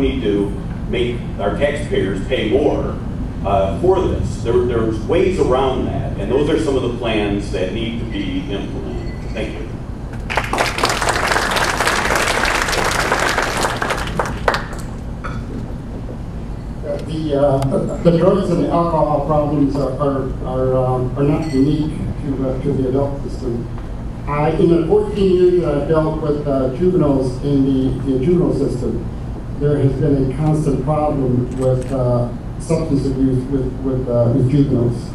money to make our taxpayers pay more for this. There's ways around that, and those are some of the plans that need to be implemented. Thank you. The drugs and the alcohol problems are not unique to the adult system. In the 14 years that I've dealt with juveniles in the juvenile system, there has been a constant problem with substance abuse with juveniles.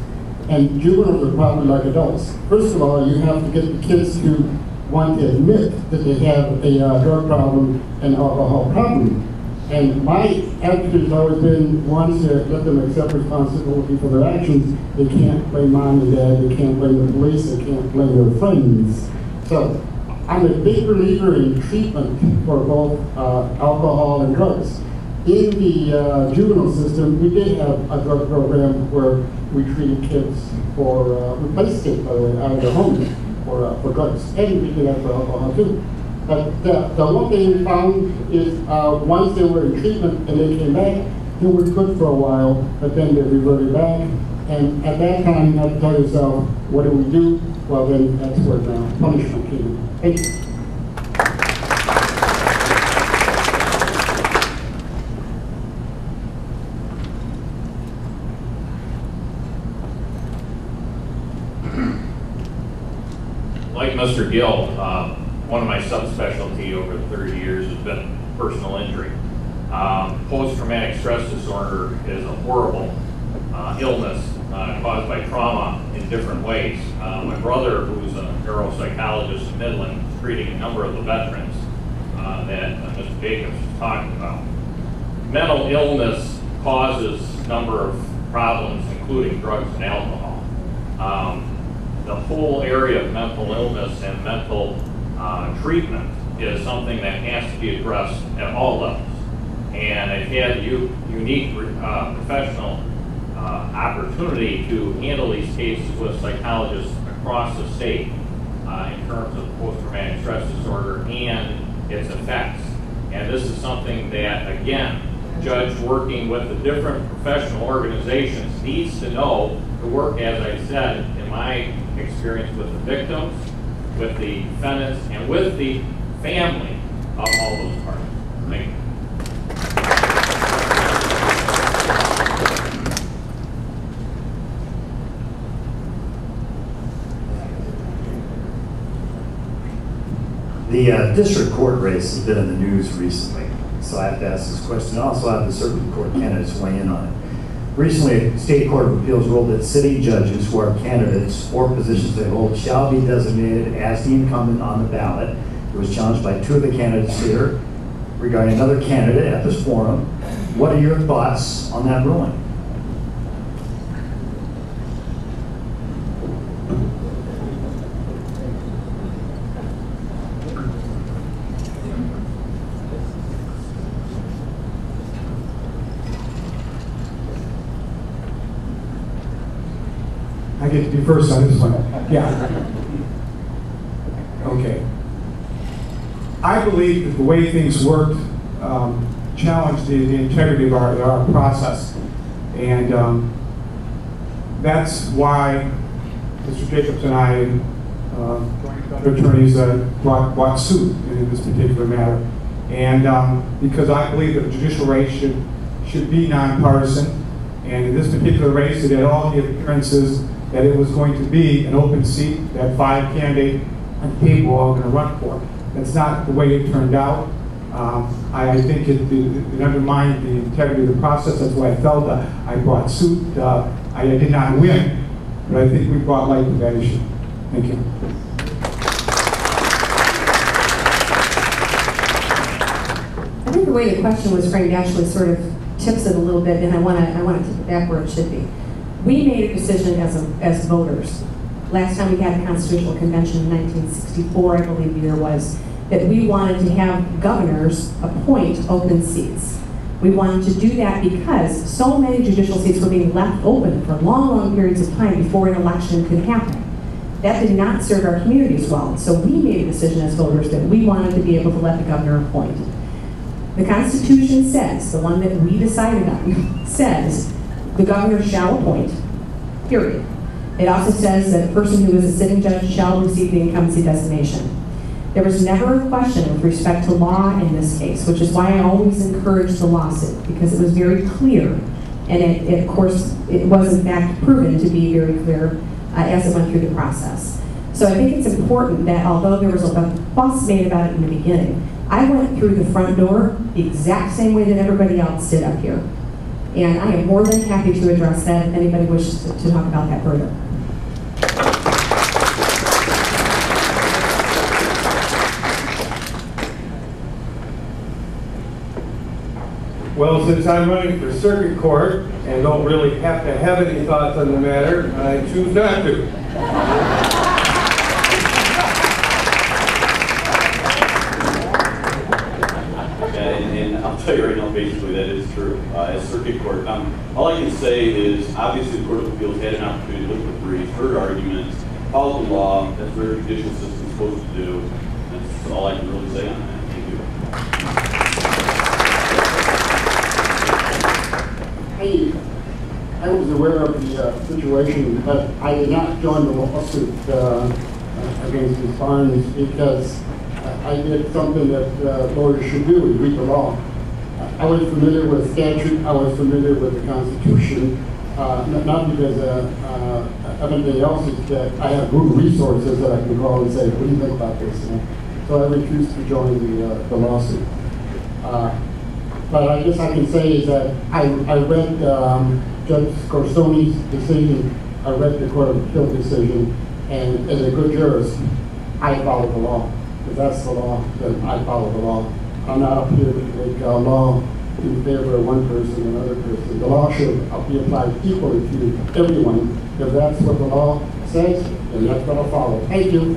And juveniles are probably like adults. First of all, you have to get the kids to want to admit that they have a drug problem and alcohol problem. And my attitude has always been, once to let them accept responsibility for their actions, they can't blame mom and dad, they can't blame the police, they can't blame their friends. So I'm a big believer in treatment for both alcohol and drugs. In the juvenile system, we did have a drug program where we treated kids for, we placed kids, by the way, out of their homes for drugs. And we did that for alcohol too. But the one thing we found is once they were in treatment and they came back, they were good for a while, but then they reverted back. And at that time, you have to tell yourself, what do we do? Well, then that's where the punishment came in. Thank you. Like Mr. Gill, one of my subspecialty over 30 years has been personal injury. Post-traumatic stress disorder is a horrible illness caused by trauma in different ways. My brother, who's a neuropsychologist in Midland, is treating a number of the veterans that Mr. Jacobs was talking about. Mental illness causes a number of problems, including drugs and alcohol. The whole area of mental illness and mental treatment is something that has to be addressed at all levels. And I've had unique professional opportunity to handle these cases with psychologists across the state in terms of post-traumatic stress disorder and its effects. And this is something that, again, Judge working with the different professional organizations needs to know to work, as I said, in my experience with the victims, with the defendants, and with the family of all those parties. Thank you. The district court race has been in the news recently, so I have to ask this question. I also have the circuit court candidates weigh in on it. Recently, the State Court of Appeals ruled that city judges who are candidates for positions they hold shall be designated as the incumbent on the ballot. It was challenged by two of the candidates here regarding another candidate at this forum. What are your thoughts on that ruling? I get to be first on this one. Yeah. Okay. I believe that the way things worked challenged the integrity of our process. And that's why Mr. Jacobs and I, joint other attorneys, brought suit in this particular matter. And because I believe that the judicial race should be nonpartisan. And in this particular race, it had all the appearances that it was going to be an open seat that 5 candidates on the table were all going to run for. That's not the way it turned out. I think it undermined the integrity of the process. That's why I felt I brought suit. I did not win, but I think we brought light to that issue. Thank you. I think the way the question was framed actually sort of tips it a little bit, and I want to tip it back where it should be. We made a decision as voters. Last time we had a constitutional convention in 1964, I believe the year was, that we wanted to have governors appoint open seats. We wanted to do that because so many judicial seats were being left open for long, long periods of time before an election could happen. That did not serve our communities well. So we made a decision as voters that we wanted to be able to let the governor appoint. The Constitution says, the one that we decided on, says the governor shall appoint, period. It also says that a person who is a sitting judge shall receive the incumbency designation. There was never a question with respect to law in this case, which is why I always encouraged the lawsuit, because it was very clear, and it of course, it was in fact proven to be very clear as it went through the process. So I think it's important that although there was a fuss made about it in the beginning, I went through the front door the exact same way that everybody else did up here. And I am more than happy to address that if anybody wishes to talk about that further. Well, since I'm running for circuit court and don't really have to have any thoughts on the matter, I choose not to. And I'll tell you right now, basically, that is true. As circuit court, all I can say is, obviously, the Court of Appeals had an opportunity to look at the briefs, heard arguments, followed the law. That's what our judicial system is supposed to do. That's all I can really say on that. Thank you. I was aware of the situation, but I did not join the lawsuit against Ms. Barnes because I did something that lawyers should do, is read the law. I was familiar with statute, I was familiar with the Constitution, not because everything else is that I have Google resources that I can call and say, what do you think about this? So I refused to join the lawsuit. But I guess I can say is that I read Judge Scorsoni's decision, I read the Court of Appeal decision, and as a good jurist, I follow the law. If that's the law, then I follow the law. I'm not up here to make law in favor of one person and another person. The law should be applied equally to everyone. If that's what the law says, then that's what I'll follow. Thank you.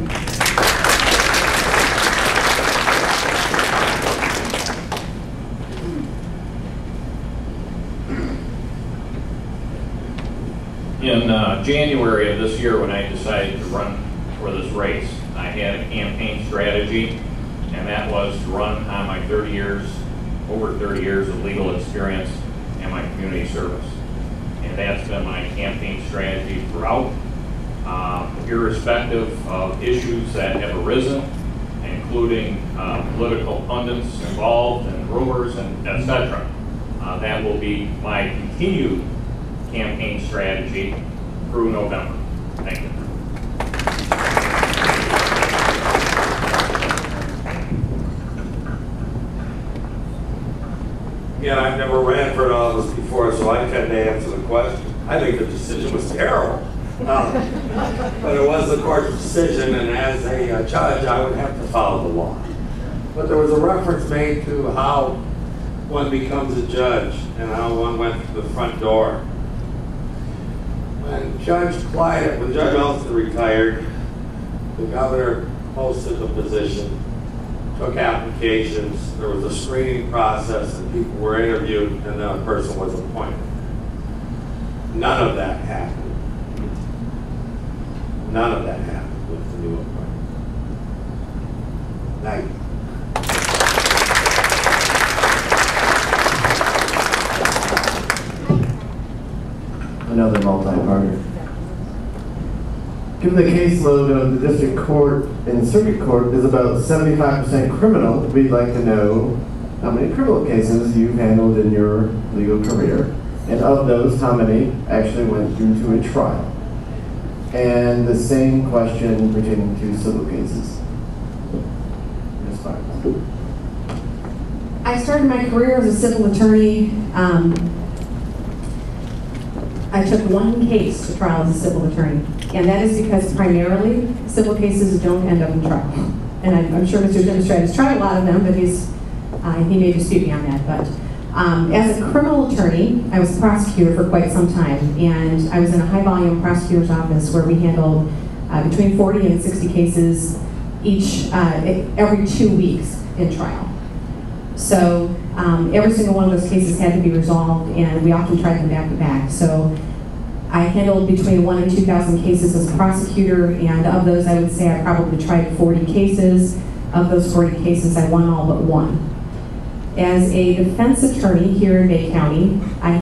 In January of this year, when I decided to run for this race, I had a campaign strategy, and that was to run on my over 30 years of legal experience and my community service. And that's been my campaign strategy throughout, irrespective of issues that have arisen, including political pundits involved and rumors and etc. That will be my continued campaign strategy through November. Thank you. Again, I've never ran for an office before, so I tend to answer the question. I think the decision was terrible. But it was the court's decision, and as a judge, I would have to follow the law. But there was a reference made to how one becomes a judge and how one went through the front door. When Judge Elson retired, the governor posted the position, took applications, there was a screening process, and people were interviewed, and then a person was appointed. None of that happened. None of that happened with the new appointment. Thank you. Another multi-parter. Given the caseload of the district court and circuit court is about 75% criminal, we'd like to know how many criminal cases you've handled in your legal career, and of those, how many actually went through to a trial. And the same question pertaining to civil cases. Ms. Barnes. I started my career as a civil attorney. I took one case to trial as a civil attorney, and that is because primarily civil cases don't end up in trial. And I'm sure Mr. Demonstrat has tried a lot of them, but he may dispute me on that. But as a criminal attorney, I was a prosecutor for quite some time, and I was in a high-volume prosecutor's office where we handled between 40 and 60 cases every 2 weeks in trial. So every single one of those cases had to be resolved, and we often tried them back to back. So I handled between 1,000 and 2,000 cases as a prosecutor, and of those I would say I probably tried 40 cases. Of those 40 cases, I won all but one. As a defense attorney here in Bay County, I